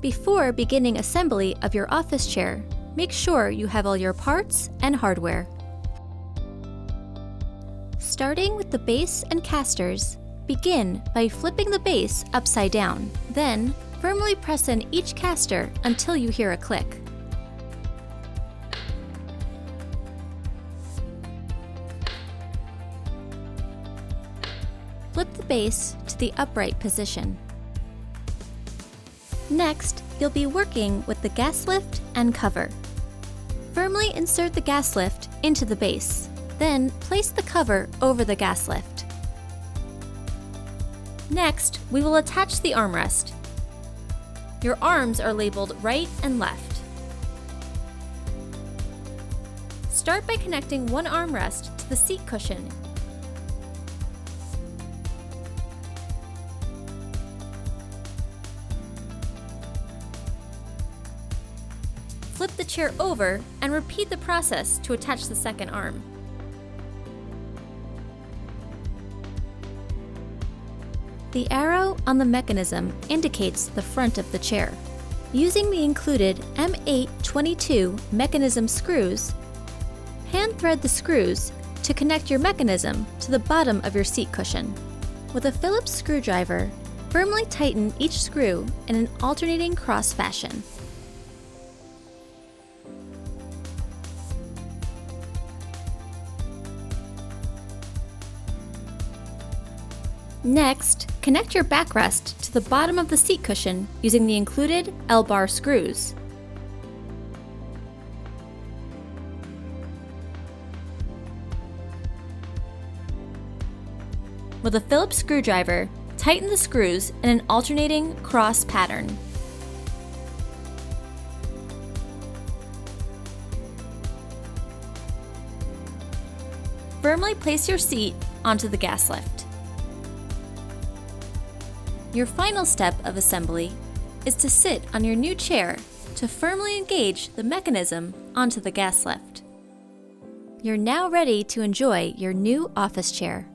Before beginning assembly of your office chair, make sure you have all your parts and hardware. Starting with the base and casters, begin by flipping the base upside down. Then, firmly press in each caster until you hear a click. Flip the base to the upright position. Next, you'll be working with the gas lift and cover. Firmly insert the gas lift into the base. Then, place the cover over the gas lift. Next, we will attach the armrest. Your arms are labeled right and left. Start by connecting one armrest to the seat cushion. Flip the chair over and repeat the process to attach the second arm. The arrow on the mechanism indicates the front of the chair. Using the included M822 mechanism screws, hand thread the screws to connect your mechanism to the bottom of your seat cushion. With a Phillips screwdriver, firmly tighten each screw in an alternating cross fashion. Next, connect your backrest to the bottom of the seat cushion using the included L-bar screws. With a Phillips screwdriver, tighten the screws in an alternating cross pattern. Firmly place your seat onto the gas lift. Your final step of assembly is to sit on your new chair to firmly engage the mechanism onto the gas lift. You're now ready to enjoy your new office chair.